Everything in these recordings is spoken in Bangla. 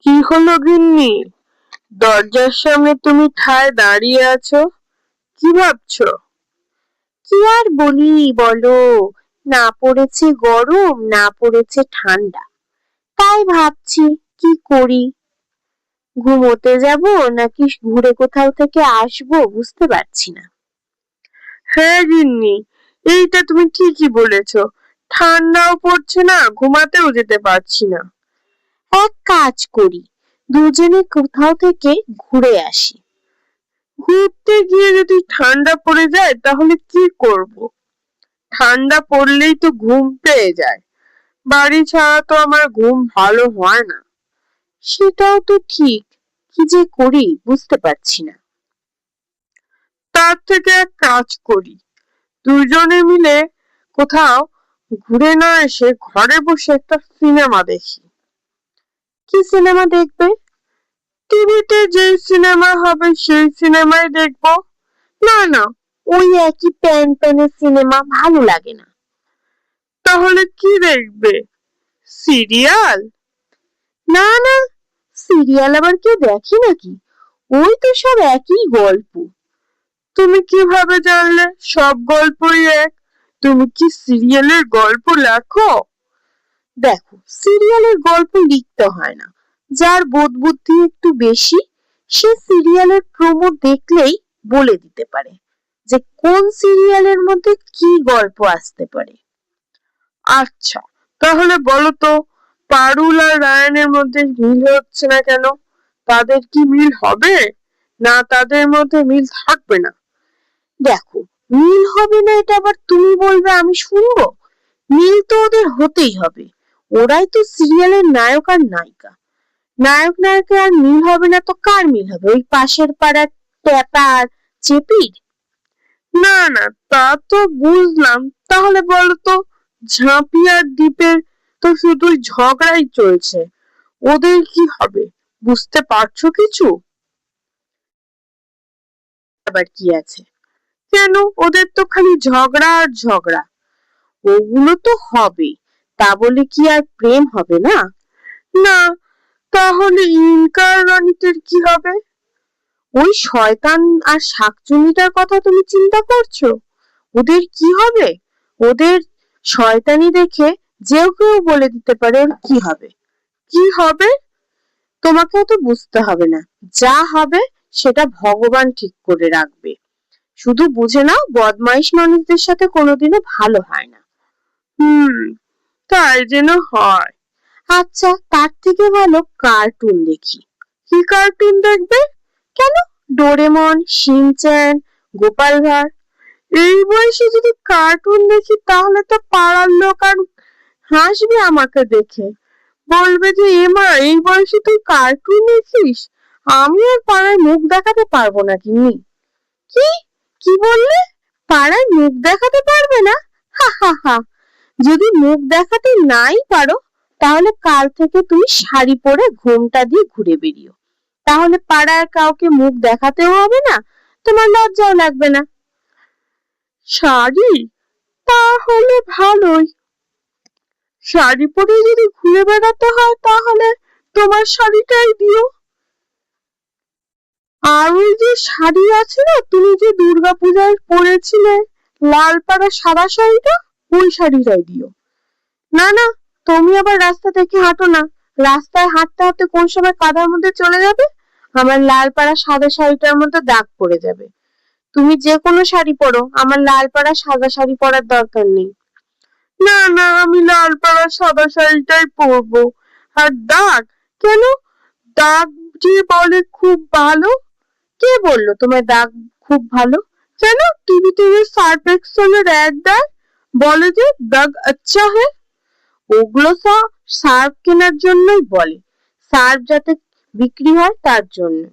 কি হলো গিন্নি? দরজার সামনে তুমি ঠায় দাঁড়িয়ে আছো, কি ভাবছো? কি আর বলি বলো, না পড়েছে গরম না পড়েছে ঠান্ডা, তাই ভাবছি কি করি। ঘুমোতে যাব নাকি ঘুরে কোথাও থেকে আসবো বুঝতে পারছি না। হ্যাঁ গিন্নি, এইটা তুমি ঠিকই বলেছো। ঠান্ডাও পড়ছে না, ঘুমাতেও যেতে পারছি না। এক কাজ করি, দুজনে কোথাও থেকে ঘুরে আসি। ঘুরতে গিয়ে যদি ঠান্ডা পড়ে যায় তাহলে কি করব? ঠান্ডা পড়লেই তো ঘুম পেয়ে যায়, বাড়ি ছাড়া তো আমার ঘুম ভালো হয় না। সেটাও তো ঠিক, কি যে করি বুঝতে পারছি না। তার থেকে এক কাজ করি, দুজনে মিলে কোথাও ঘুরে না এসে ঘরে বসে একটা সিনেমা দেখি। কি সিনেমা দেখবে? টিভিতে যেই সিনেমা হবে সেই সিনেমাই দেখবো। না না, ওই একই প্যান প্যানের সিনেমা ভালো লাগে না। তাহলে কি দেখবে? সিরিয়াল? না না, সিরিয়াল আবার কেউ দেখে নাকি? ওই তো সব একই গল্প। তুমি কিভাবে জানলে সব গল্পই এক? তুমি কি সিরিয়ালের গল্প লেখো? দেখো, সিরিয়ালের গল্প লিখতে হয় না, যার বোধ বুদ্ধি একটু বেশি সে সিরিয়ালের প্রোমো দেখলেই বলে দিতে পারে যে কোন সিরিয়ালের মধ্যে কি গল্প আসতে পারে। আচ্ছা, তাহলে বলো তো, পারুল আর রায়ানের মধ্যে মিল হচ্ছে না কেন? তাদের কি মিল হবে, না তাদের মধ্যে মিল থাকবে না? দেখো, মিল হবে না এটা আবার তুমি বলবে আমি শুনবো? মিল তো ওদের হতেই হবে, ওরাই তো সিরিয়ালের নায়ক আর নায়িকা। নায়ক নায়িকা আর মিল হবে না তো কার মিল হবে? ওই পাশের পাড়ার ট্যাপা আর চেপির? না না, তা তো বুঝলাম। তাহলে বলো তো, ঝাঁপি আর দ্বীপের তো শুধু ঝগড়াই চলছে, ওদের কি হবে? বুঝতে পারছো কিছু? আবার কি আছে? কেন, ওদের তো খালি ঝগড়া আর ঝগড়া। ওগুলো তো হবে, তা বলে কি আর প্রেম হবে না? না, তাহলে ইনকা আর রনিতের কি হবে? ওই শয়তান আর শাকচুন্নিটার কথা তুমি চিন্তা করছো? ওদের কি হবে? ওদের শয়তানি দেখে যেও কেউ বলে দিতে পারে ওর কি হবে। কি হবে? তোমাকেও তো বুঝতে হবে না, যা হবে সেটা ভগবান ঠিক করে রাখবে। শুধু বুঝে নাও, বদমাইশ মানুষদের সাথে কোনোদিনও ভালো হয় না। হুম, তাই যেন হয়। আচ্ছা, তার থেকে ভালো কার্টুন দেখি। কি কার্টুন দেখবে? কেন, ডোরেমন, শিনচ্যান, গোপাল ভাঁড়? এই বয়সে যদি কার্টুন দেখি তাহলে তো পাড়ার লোক আর হাসবে আমাকে দেখে, বলবে যে এমা এই বয়সে তুই কার্টুন দেখিস। আমি আর পাড়ায় মুখ দেখাতে পারবো না গিন্নি। কি কি বললে? পাড়ায় মুখ দেখাতে পারবে না? হা হা হা, যদি মুখ দেখাতে নাই পারো তাহলে কাল থেকে তুমি শাড়ি পরে ঘোমটা দিয়ে ঘুরে বেরিও, তাহলে পাড়ার কাউকে মুখ দেখাতেও হবে না, তোমার লজ্জাও লাগবে না। শাড়ি? তাহলে ভালোই। শাড়ি পরে যদি ঘুরে বেড়াতে হয় তাহলে তোমার শাড়িটাই দিও। আর ওই যে শাড়ি আছে না, তুমি যে দুর্গাপূজায় পরেছিলে লাল পাড়া সাদা শাড়িটা, ওই শাড়িটাই দিও। না না, তুমি আবার রাস্তা থেকে হাঁটো না, রাস্তায় হাঁটতে হাঁটতে কোন সময় কাদার মধ্যে চলে যাবে, আমার লাল পাড়া সাদা শাড়িটার মধ্যে দাগ পড়ে যাবে। তুমি যে কোনো শাড়ি পরো, আমার লাল পাড়া সাদা শাড়ি পরার দরকার নেই। না না, আমি লাল পাড়া সাদা শাড়িটাই পরবো। আর দাগ কেন? দাগ যে বলে খুব ভালো। কে বললো তোমার দাগ খুব ভালো? কেন, টিভিতে যে সার্ফ এক্সেলের অ্যাড দেয়, বলে যে দাগ আচ্ছা হ্যাঁ। ওগুলো সব সার্ফ কেনার জন্যই বলে, সার্ফ যাতে বিক্রি হয় তার জন্য।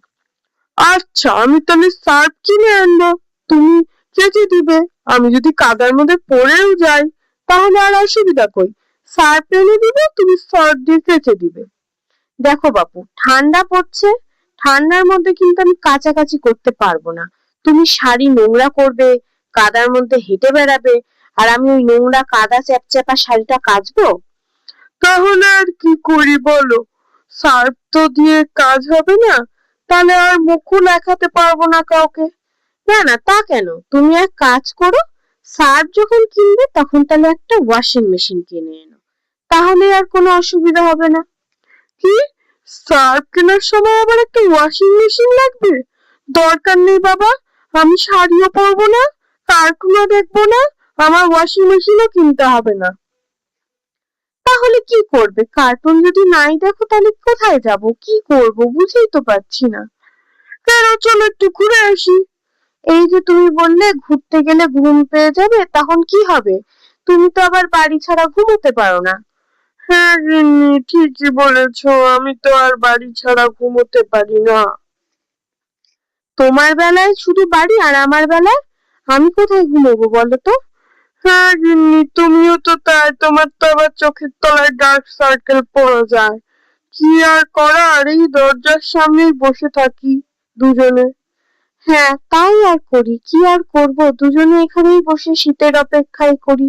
আচ্ছা, আমি তাহলে সার্ফ কিনে আনবো, তুমি কেচে দিবে। আমি যদি কাদার মধ্যে পড়েও যাই তাহলে আর অসুবিধা কই? সার্ফ এনে দিবে, তুমি সার্ফ দিয়ে কেচে দিবে। দেখো বাপু, ঠান্ডা পড়ছে, ঠান্ডার মধ্যে কিন্তু আমি কাচাকাচি করতে পারবো না। তুমি শাড়ি নোংরা করবে, কাদার মধ্যে হেঁটে বেড়াবে, আর আমি ওই নোংরা কাদা চ্যাপচ্যাপা শাড়িটা কাচবো? তাহলে আর কি করি বলো? সার্ফ তো দিয়ে কাজ হবে না, তাহলে আর মুখও দেখাতে পারবো না কাউকে। না না, তা কেন, তুমি এক কাজ করো, সার্ফ যখন কিনবে তখন তাহলে একটা ওয়াশিং মেশিন কিনে এনো, তাহলে আর কোনো অসুবিধা হবে না। কি, সার্ফ কেনার সময় আবার একটা ওয়াশিং মেশিন লাগবে? দরকার নেই বাবা, আমি শাড়িও পরবো না, কার্টুনও দেখবো না, আমার ওয়াশিং মেশিনও কিনতে হবে না। তাহলে কি করবে? কার্টুন যদি নাই দেখো তাহলে কোথায় যাব, কি করব বুঝেই তো পারছি না। কেন, চলো একটু ঘুরে আসি। এই যে তুমি বললে ঘুরতে গেলে ঘুম পেয়ে যাবে, তখন কি হবে? তুমি তো আবার বাড়ি ছাড়া ঘুমোতে পারো না। হ্যাঁ গিন্নি, ঠিকই বলেছো, আমি তো আর বাড়ি ছাড়া ঘুমোতে পারি না। তোমার বেলায় শুধু বাড়ি, আর আমার বেলায় আমি কোথায় ঘুমোবো বলো তো? হ্যাঁ গিন্নি, তুমিও তো তাই, তোমার তো আবার চোখের তলায় ডার্ক সার্কেল পড়ে যায়। কি আর করার, এই দরজার সামনেই বসে থাকি দুজনে। হ্যাঁ তাই আর করি, কি আর করব, দুজনে এখানেই বসে শীতের অপেক্ষায় করি।